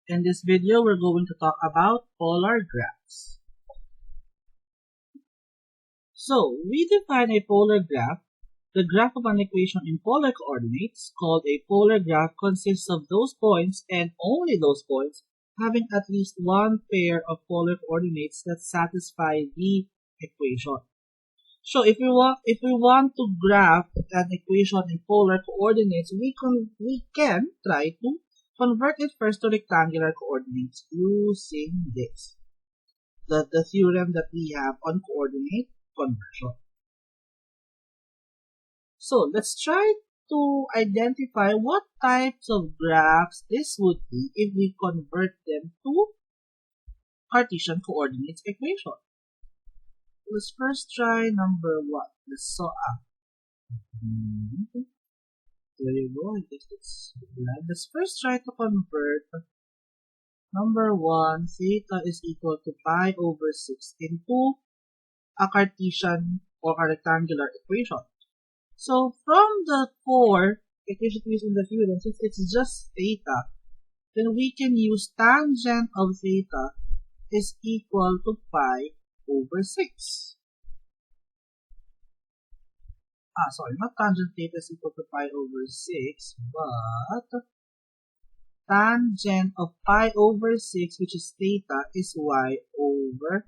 In this video, we're going to talk about polar graphs. So, we define a polar graph. The graph of an equation in polar coordinates, called a polar graph, consists of those points, and only those points, having at least one pair of polar coordinates that satisfy the equation. So if we want to graph an equation in polar coordinates, we can try to convert it first to rectangular coordinates using this, the theorem that we have on coordinate conversion. So let's try to identify what types of graphs this would be if we convert them to Cartesian coordinates equation. Let's first try number 1. Let's saw up. There you go. I guess it's blank. Let's first try to convert number 1, theta is equal to pi over 6 into a Cartesian or a rectangular equation. So from the 4 equations used in the theorem, since it's just theta, then we can use tangent of theta is equal to pi over 6. Sorry, not tangent theta is equal to pi over 6, but tangent of pi over 6, which is theta, is y over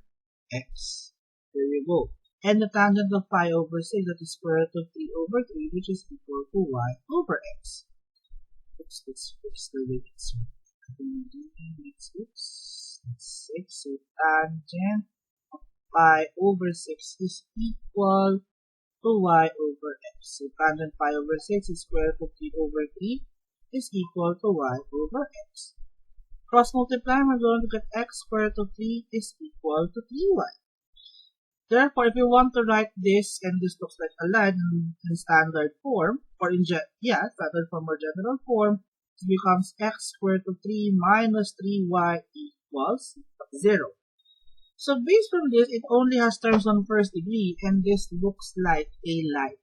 x. There you go. And the tangent of pi over 6, that is square root of 3 over 3, which is equal to y over x. Oops, let's fix the way it's oops, that's 6. So tangent of pi over 6 is equal to y over x. So tangent pi over 6 is square root of 3 over 3 is equal to y over x. Cross multiply, we're going to get x square root of 3 is equal to 3y. Therefore, if you want to write this, and this looks like a line in standard form, or standard form or general form, it becomes x squared root of 3 minus 3y equals 0. So based from this, it only has terms on first degree, and this looks like a line.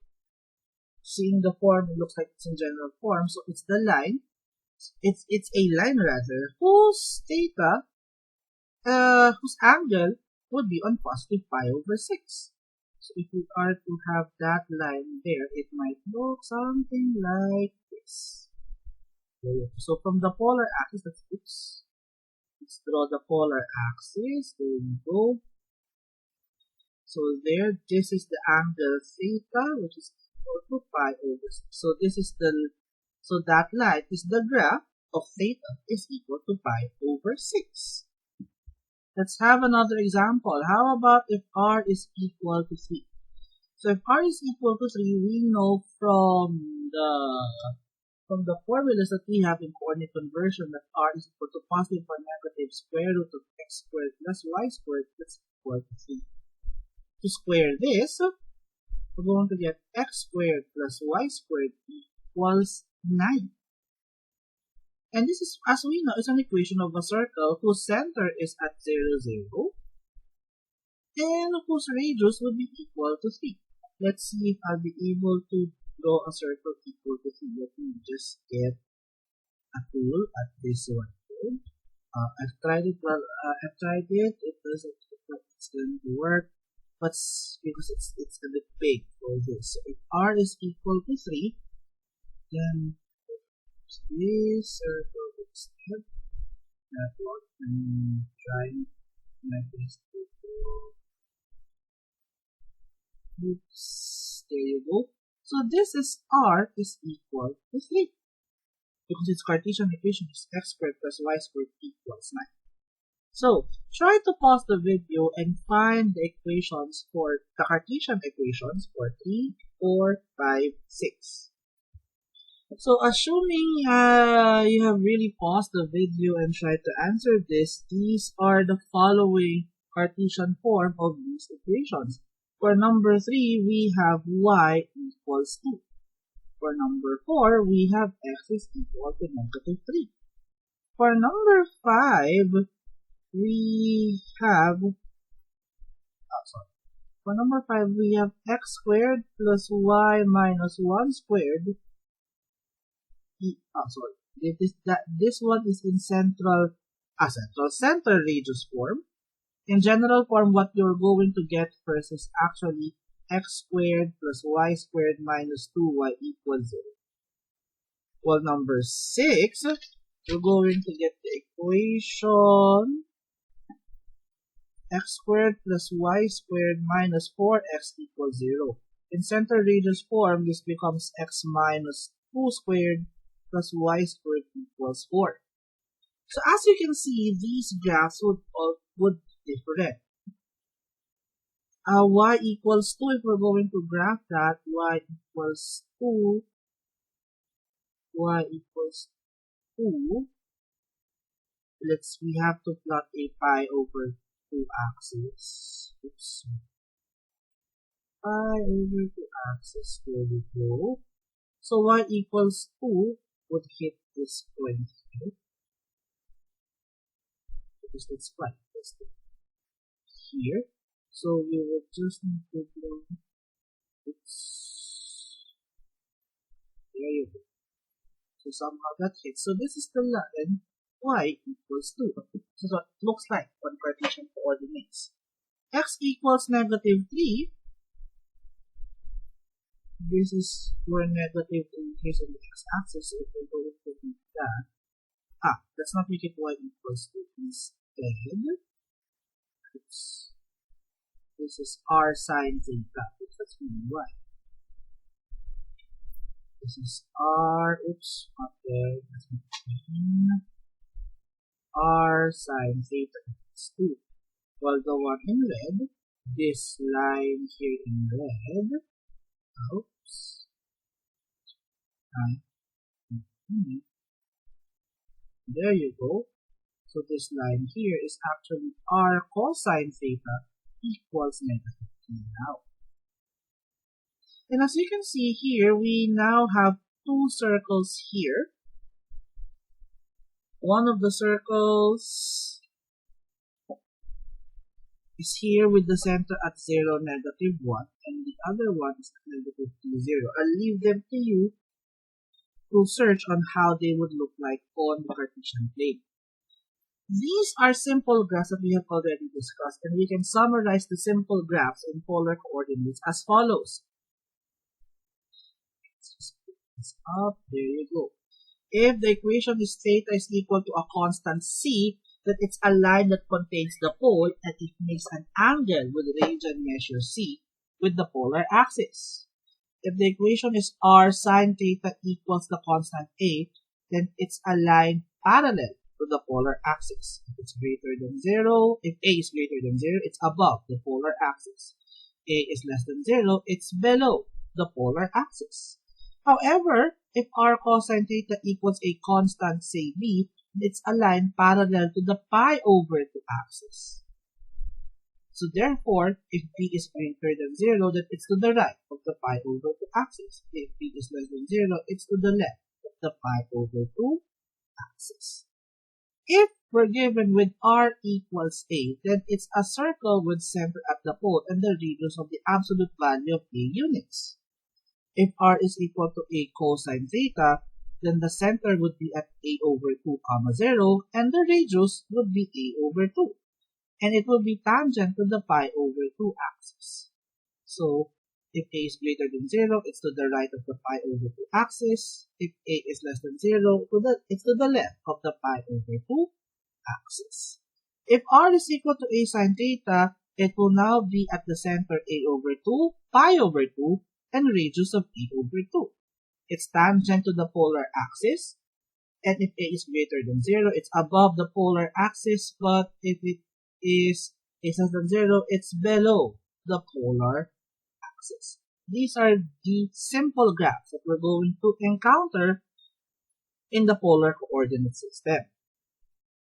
Seeing the form, it looks like it's in general form, so it's the line. It's a line rather, whose theta, whose angle would be on positive pi over 6. So if we are to have that line there, it might look something like this. So from the polar axis, let's draw the polar axis. There we go. So there, this is the angle theta, which is equal to pi over 6. So that line is the graph of theta is equal to pi over 6. Let's have another example. How about if r is equal to 3? So if r is equal to 3, we know from the formulas that we have in coordinate conversion that r is equal to positive or negative square root of x squared plus y squared that's equal to 3. To square this, we're going to get x squared plus y squared equals 9. And this is, as we know, is an equation of a circle whose center is at 0, 0, and whose radius would be equal to 3. Let's see if I'll be able to draw a circle equal to 3. Let me just get a tool at this one. I've tried it. It doesn't look like it's going to work, but because it's a bit big for this. So if r is equal to 3, then this circle instead. That one. I'm trying my best to do. Oops, there you go. So this is r is equal to 3. Because its Cartesian equation is x squared plus y squared equals 9. So try to pause the video and find the equations for the Cartesian equations for 3, 4, 5, 6. So assuming you have really paused the video and tried to answer this, these are the following Cartesian form of these equations. For number 3, we have y equals 2. For number 4, we have x is equal to negative 3. For number 5, we have for number 5, we have x squared plus y minus 1 squared. This one is in central a central center radius form. In general form, what you're going to get first is actually x squared plus y squared minus 2y equals 0. Well, number 6, you're going to get the equation x squared plus y squared minus 4x equals 0. In center radius form, this becomes x minus 2 squared plus y squared equals 4. So as you can see, these graphs would be different. Y equals 2, if we're going to graph that, y equals 2, we have to plot a pi over 2 axis. Oops. Pi over 2 axis, there we go. So y equals 2 would hit this point here. Because let's plot this here. So we will just need to go, there you go. So somehow that hits. So this is the line y equals 2. So what it looks like on Cartesian coordinates. X equals negative 3. This is where negative in case of the x-axis. So if we're going to do that, let's not make it y equals 2 instead. Oops. This is r sine theta. That's y. This is r. Oops. Okay. That's r sine theta equals 2. Well, the one in red, this line here in red. Oops. There you go. So this line here is actually r cosine theta equals negative 3 now. And as you can see here, we now have two circles here. One of the circles is here with the center at 0, negative 1, and the other one is at negative 2, 0. I'll leave them to you to search on how they would look like on the Cartesian plane. These are simple graphs that we have already discussed, and we can summarize the simple graphs in polar coordinates as follows. Let's just put this up. There you go. If the equation is theta is equal to a constant c, then it's a line that contains the pole and it makes an angle with radian measure c with the polar axis. If the equation is r sine theta equals the constant a, then it's a line parallel to the polar axis. If it's greater than 0, if a is greater than 0, it's above the polar axis. A is less than 0, it's below the polar axis. However, if r cosine theta equals a constant, say b, it's a line parallel to the pi over 2 axis. So therefore, if b is greater than 0, then it's to the right of the pi over 2 axis. If b is less than 0, it's to the left of the pi over 2 axis. If we're given with r equals a, then it's a circle with center at the pole and the radius of the absolute value of a units. If r is equal to a cosine theta, then the center would be at a over 2, 0, and the radius would be a over 2. And it will be tangent to the pi over 2 axis. So, if a is greater than 0, it's to the right of the pi over 2 axis. If a is less than 0, it's to the left of the pi over 2 axis. If r is equal to a sine theta, it will now be at the center a over 2, pi over 2, and radius of a over 2. It's tangent to the polar axis, and if a is greater than 0, it's above the polar axis, but if it is less than 0, it's below the polar axis. These are the simple graphs that we're going to encounter in the polar coordinate system.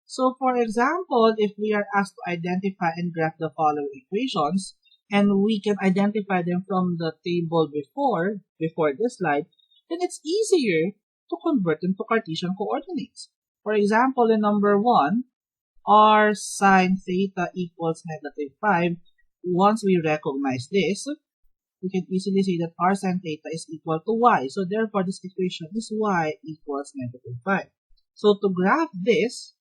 So for example, if we are asked to identify and graph the following equations, and we can identify them from the table before this slide, then it's easier to convert them to Cartesian coordinates. For example, in number 1, r sine theta equals negative 5. Once we recognize this, we can easily say that r sine theta is equal to y. So therefore, this equation is y equals negative 5. So to graph this,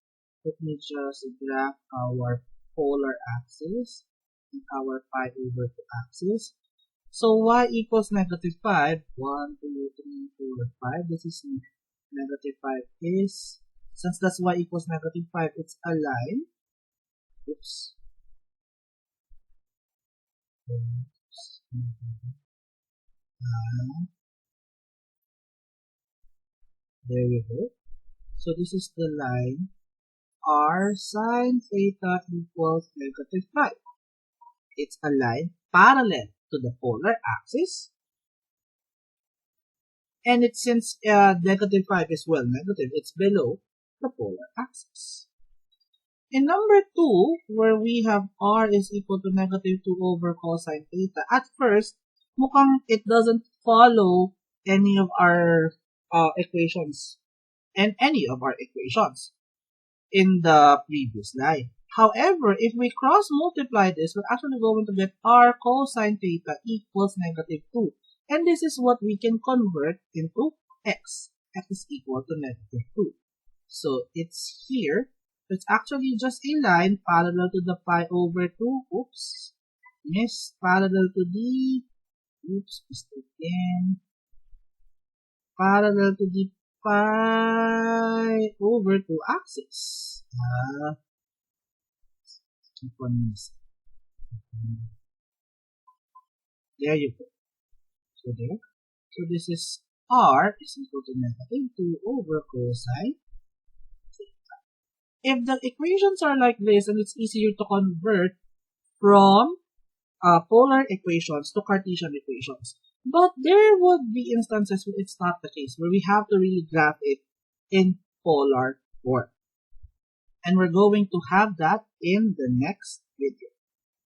let me just graph our polar axis and our pi over 2 axis. So y equals negative 5. 1, 2, 3, 4, 5. This is negative 5 is, since that's y equals negative 5, it's a line. Oops. There we go. So this is the line r sine theta equals negative 5. It's a line parallel to the polar axis. And it's, since negative 5 is negative, it's below the polar axis. In number 2, where we have r is equal to negative 2 over cosine theta, at first, mukhang it doesn't follow any of our equations and any of our equations in the previous line. However, if we cross multiply this, we're actually going to get r cosine theta equals negative 2. And this is what we can convert into x. X is equal to negative 2. So it's here. It's actually just a line parallel to the pi over 2. Oops. Parallel to the, mistake again. Parallel to the pi over 2 axis. Keep on missing. There you go. So there. So this is r is equal to negative 2 over cosine theta. If the equations are like this, and it's easier to convert from polar equations to Cartesian equations. But there would be instances where it's not the case, where we have to really graph it in polar form. And we're going to have that in the next video.